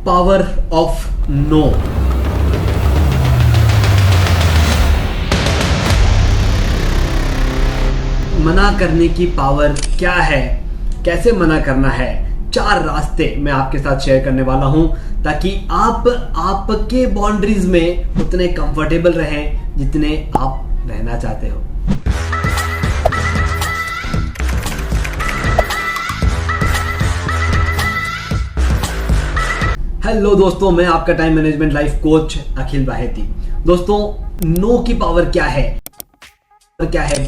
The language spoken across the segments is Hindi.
Power of no. मना करने की पावर क्या है, कैसे मना करना है, 4 रास्ते मैं आपके साथ शेयर करने वाला हूं ताकि आप आपके बाउंड्रीज में उतने कंफर्टेबल रहें जितने आप रहना चाहते हो। हेलो दोस्तों, मैं आपका टाइम मैनेजमेंट लाइफ कोच अखिल बाहेती। दोस्तों, नो की पावर क्या है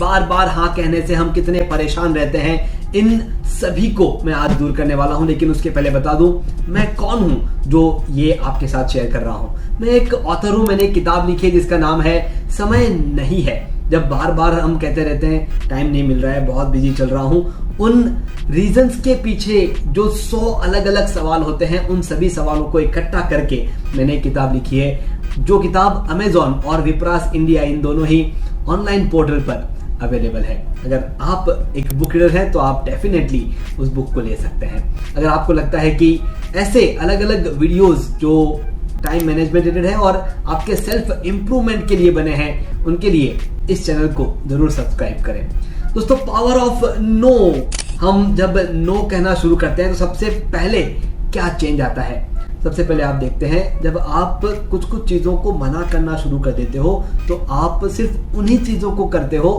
बार बार हाँ कहने से हम कितने परेशान रहते हैं, इन सभी को मैं आज दूर करने वाला हूं। लेकिन उसके पहले बता दूं मैं कौन हूं जो ये आपके साथ शेयर कर रहा हूं। मैं एक ऑथर हूं, मैंने एक किताब लिखी है जिसका नाम है समय नहीं है। जब बार बार हम कहते रहते हैं टाइम नहीं मिल रहा है, बहुत बिजी चल रहा हूं, उन रीजंस के पीछे जो 100 अलग अलग सवाल होते हैं, उन सभी सवालों को इकट्ठा करके मैंने एक किताब लिखी है, जो किताब अमेजॉन और विप्रास इंडिया इन दोनों ही ऑनलाइन पोर्टल पर अवेलेबल है। अगर आप एक बुक रीडर हैं तो आप डेफिनेटली उस बुक को ले सकते हैं। अगर आपको लगता है कि ऐसे अलग अलग वीडियोस जो टाइम मैनेजमेंट रिलेटेड है और आपके सेल्फ इंप्रूवमेंट के लिए बने हैं, उनके लिए इस चैनल को जरूर सब्सक्राइब करें। दोस्तों, पावर ऑफ नो। हम जब नो कहना शुरू करते हैं तो सबसे पहले क्या चेंज आता है? सबसे पहले आप देखते हैं, जब आप कुछ चीजों को मना करना शुरू कर देते हो तो आप सिर्फ उन्हीं चीजों को करते हो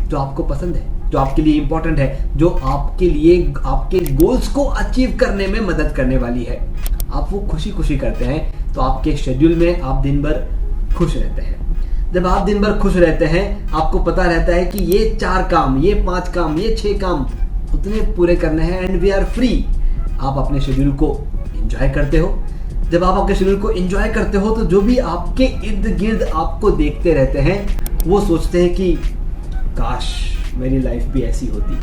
जो आपको पसंद है, जो आपके लिए इंपॉर्टेंट है, जो आपके लिए आपके गोल्स को अचीव करने में मदद करने वाली है। आप वो खुशी खुशी करते हैं तो आपके शेड्यूल में आप दिन भर खुश रहते हैं। जब आप दिन भर खुश रहते हैं, आपको पता रहता है कि ये 4 काम, ये 5 काम, ये 6 काम उतने पूरे करने हैं एंड वी आर फ्री। आप अपने शेड्यूल को एंजॉय करते हो। जब आप आपके शेड्यूल को एंजॉय करते हो तो जो भी आपके इर्द गिर्द आपको देखते रहते हैं वो सोचते हैं कि काश मेरी लाइफ भी ऐसी होती।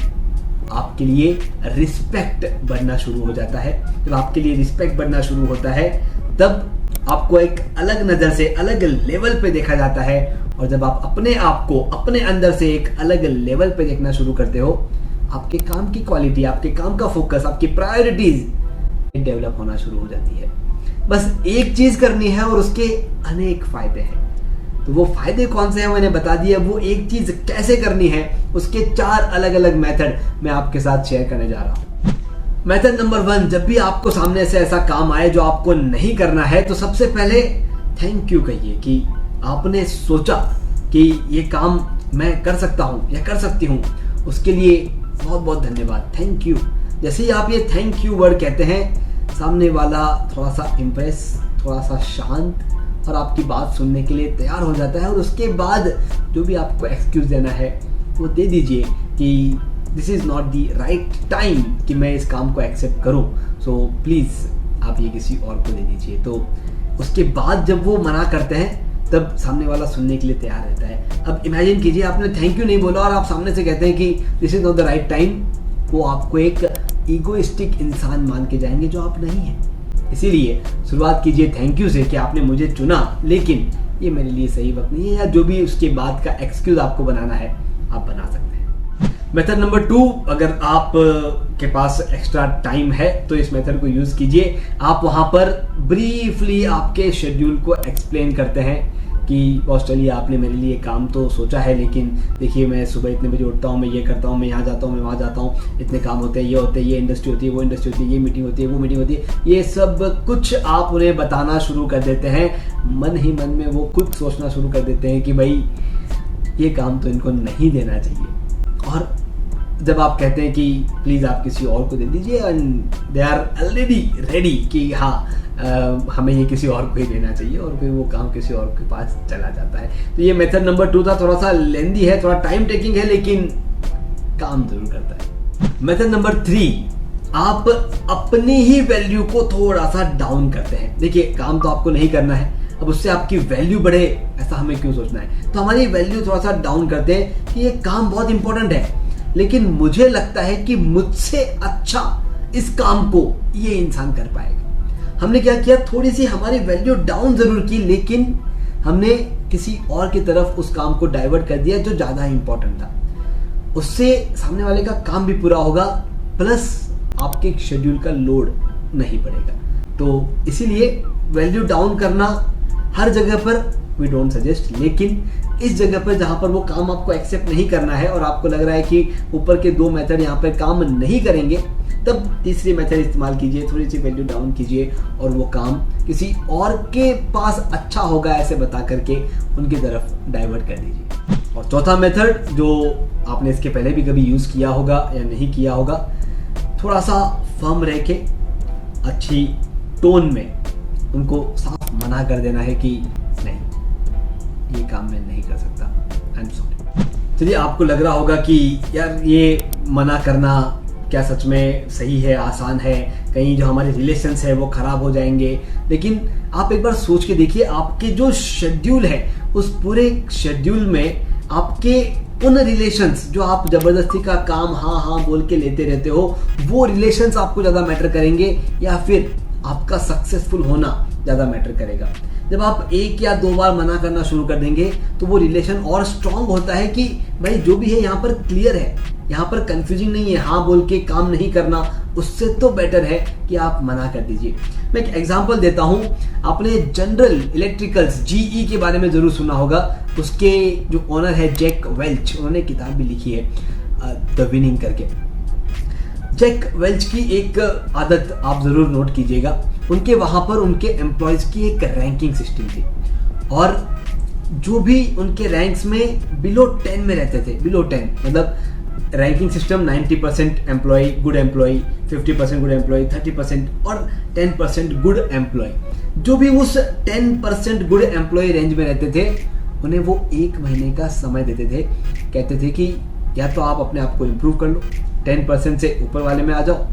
आपके लिए रिस्पेक्ट बढ़ना शुरू हो जाता है। जब आपके लिए रिस्पेक्ट बढ़ना शुरू होता है तब आपको एक अलग नजर से, अलग लेवल पे देखा जाता है। और जब आप अपने आप को अपने अंदर से एक अलग लेवल पे देखना शुरू करते हो, आपके काम की क्वालिटी, आपके काम का फोकस, आपकी प्रायोरिटीज डेवलप होना शुरू हो जाती है। बस एक चीज करनी है और उसके अनेक फायदे हैं। तो वो फायदे कौन से हैं मैंने बता दिया। वो एक चीज कैसे करनी है, उसके 4 अलग अलग मेथड मैं आपके साथ शेयर करने जा रहा हूं। मेथड नंबर 1, जब भी आपको सामने से ऐसा काम आए जो आपको नहीं करना है, तो सबसे पहले थैंक यू कहिए कि आपने सोचा कि ये काम मैं कर सकता हूं या कर सकती हूं। उसके लिए बहुत बहुत धन्यवाद, थैंक यू। जैसे ही आप ये थैंक यू वर्ड कहते हैं, सामने वाला थोड़ा सा इम्प्रेस, थोड़ा सा शांत और आपकी बात सुनने के लिए तैयार हो जाता है। और उसके बाद जो भी आपको एक्सक्यूज देना है वो दे दीजिए कि this is not the right time कि मैं इस काम को एक्सेप्ट करूं, सो प्लीज आप ये किसी और को दे दीजिए। तो उसके बाद जब वो मना करते हैं तब सामने वाला सुनने के लिए तैयार रहता है। अब इमेजिन कीजिए आपने थैंक यू नहीं बोला और आप सामने से कहते हैं कि this is not the right time. वो आपको एक ईगोइस्टिक इंसान मान के जाएंगे जो आप नहीं हैं। इसीलिए शुरुआत कीजिए थैंक यू से कि आपने मुझे चुना, लेकिन ये मेरे लिए सही वक्त नहीं है, या जो भी उसके बाद का एक्सक्यूज आपको बनाना है आप बना सकते हैं। मेथड नंबर 2, अगर आप के पास एक्स्ट्रा टाइम है तो इस मेथड को यूज कीजिए। आप वहां पर ब्रीफली आपके शेड्यूल को एक्सप्लेन करते हैं कि बॉस चलिए, आपने मेरे लिए काम तो सोचा है, लेकिन देखिए मैं सुबह इतने बजे उठता हूँ, मैं ये करता हूँ, मैं यहाँ जाता हूँ, मैं वहाँ जाता हूँ, इतने काम होते हैं, ये होते हैं, ये इंडस्ट्री होती है, वो इंडस्ट्री होती है, ये मीटिंग होती है, वो मीटिंग होती है। ये सब कुछ आप उन्हें बताना शुरू कर देते हैं। मन ही मन में वो खुद सोचना शुरू कर देते हैं कि भाई ये काम तो इनको नहीं देना चाहिए। और जब आप कहते हैं कि प्लीज़ आप किसी और को दे दीजिए, and they are already ready कि हाँ हमें ये किसी और को ही देना चाहिए, और फिर वो काम किसी और के पास चला जाता है। तो ये मेथड नंबर 2 था, थोड़ा सा लेंदी है, थोड़ा टाइम टेकिंग है, लेकिन काम जरूर करता है। मेथड नंबर 3, आप अपनी ही वैल्यू को थोड़ा सा डाउन करते हैं। देखिए, काम तो आपको नहीं करना है, अब उससे आपकी वैल्यू बढ़े ऐसा हमें क्यों सोचना है। तो हमारी वैल्यू थोड़ा सा डाउन करते हैं कि ये काम बहुत इंपॉर्टेंट है, लेकिन मुझे लगता है कि मुझसे अच्छा इस काम को ये इंसान कर पाएगा। हमने क्या किया, थोड़ी सी हमारी वैल्यू डाउन जरूर की, लेकिन हमने किसी और की तरफ उस काम को डाइवर्ट कर दिया जो ज्यादा इंपॉर्टेंट था। उससे सामने वाले का काम भी पूरा होगा, प्लस आपके शेड्यूल का लोड नहीं पड़ेगा। तो इसीलिए वैल्यू डाउन करना हर जगह पर वी डोंट सजेस्ट, लेकिन इस जगह पर जहां पर वो काम आपको एक्सेप्ट नहीं करना है और आपको लग रहा है कि ऊपर के 2 मेथड यहाँ पर काम नहीं करेंगे, तब तीसरी मेथड इस्तेमाल कीजिए, थोड़ी सी वैल्यू डाउन कीजिए और वो काम किसी और के पास अच्छा होगा ऐसे बता करके उनकी तरफ डाइवर्ट कर दीजिए। और चौथा मेथड जो आपने इसके पहले भी कभी यूज किया होगा या नहीं किया होगा, थोड़ा सा फर्म रह के अच्छी टोन में उनको साफ मना कर देना है कि नहीं, ये काम मैं नहीं कर सकता, आई एम सॉरी। चलिए, आपको लग रहा होगा कि यार ये मना करना क्या सच में सही है, आसान है, कहीं जो हमारे रिलेशंस है वो खराब हो जाएंगे, लेकिन आप एक बार सोच के देखिए, आपके जो शेड्यूल है उस पूरे शेड्यूल में आपके उन रिलेशंस जो आप जबरदस्ती का काम हाँ हाँ बोल के लेते रहते हो, वो रिलेशंस आपको ज्यादा मैटर करेंगे या फिर आपका सक्सेसफुल होना ज्यादा मैटर करेगा? जब आप 1 या 2 बार मना करना शुरू कर देंगे तो वो रिलेशन और स्ट्रांग होता है कि भाई जो भी है यहाँ पर क्लियर है, यहाँ पर कंफ्यूजिंग नहीं है, हाँ बोल के काम नहीं करना, उससे तो बेटर है कि आप मना कर दीजिए। मैं एक एग्जांपल देता हूँ, आपने जनरल इलेक्ट्रिकल्स GE के बारे में जरूर सुना होगा। उसके जो ओनर है जैक वेल्च, उन्होंने किताब भी लिखी है द विनिंग करके। जैक वेल्च की एक आदत आप जरूर नोट कीजिएगा, उनके वहां पर उनके एम्प्लॉयज की एक रैंकिंग सिस्टम थी और जो भी उनके रैंक्स में बिलो 10 में रहते थे, बिलो 10 मतलब ranking system 90% employ good employ, 50% good employ, 30% और 10% गुड एम्प्लॉय। जो भी उस 10% गुड एम्प्लॉय रेंज में रहते थे उन्हें वो 1 महीने का समय देते थे, कहते थे कि या तो आप अपने आप को इम्प्रूव कर लो, 10% से ऊपर वाले में आ जाओ,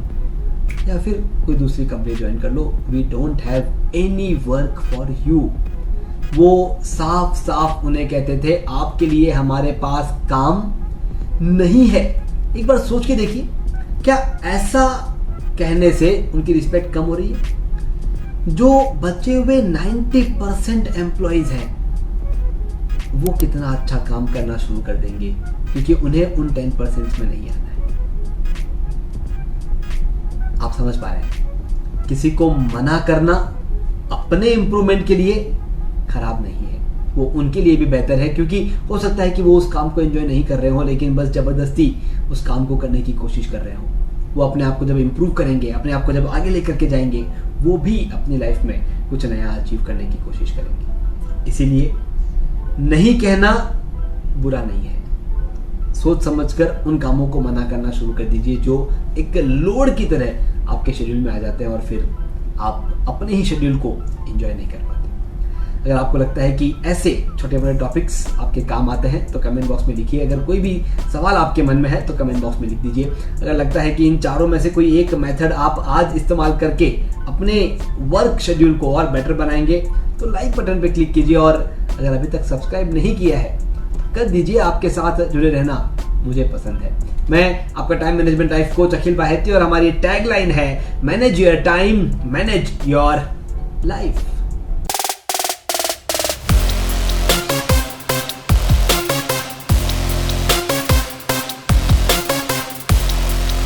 या फिर कोई दूसरी कंपनी ज्वाइन कर लो, we don't have any work for you. वो साफ साफ उन्हें कहते थे आपके लिए हमारे पास काम नहीं है। एक बार सोच के देखिए, क्या ऐसा कहने से उनकी रिस्पेक्ट कम हो रही है? जो बचे हुए 90% एम्प्लॉइज हैं वो कितना अच्छा काम करना शुरू कर देंगे क्योंकि उन्हें उन 10% में नहीं आना है। आप समझ पा रहे हैं? किसी को मना करना अपने इंप्रूवमेंट के लिए खराब नहीं है, वो उनके लिए भी बेहतर है, क्योंकि हो सकता है कि वो उस काम को एंजॉय नहीं कर रहे हो लेकिन बस जबरदस्ती उस काम को करने की कोशिश कर रहे हो। वो अपने आप को जब इम्प्रूव करेंगे, अपने आप को जब आगे लेकर के जाएंगे, वो भी अपनी लाइफ में कुछ नया अचीव करने की कोशिश करेंगे। इसीलिए नहीं कहना बुरा नहीं है, सोच समझकर उन कामों को मना करना शुरू कर दीजिए जो एक लोड की तरह आपके शेड्यूल में आ जाते हैं और फिर आप अपने ही शेड्यूल को एंजॉय नहीं कर पाते। अगर आपको लगता है कि ऐसे छोटे बड़े टॉपिक्स आपके काम आते हैं तो कमेंट बॉक्स में लिखिए। अगर कोई भी सवाल आपके मन में है तो कमेंट बॉक्स में लिख दीजिए। अगर लगता है कि इन चारों में से कोई एक मेथड आप आज इस्तेमाल करके अपने वर्क शेड्यूल को और बेटर बनाएंगे तो लाइक बटन पे क्लिक कीजिए, और अगर अभी तक सब्सक्राइब नहीं किया है तो कर दीजिए। आपके साथ जुड़े रहना मुझे पसंद है। मैं आपका टाइम मैनेजमेंट लाइफ कोच अखिल बाहेती और हमारी टैगलाइन है manage your time, manage your life.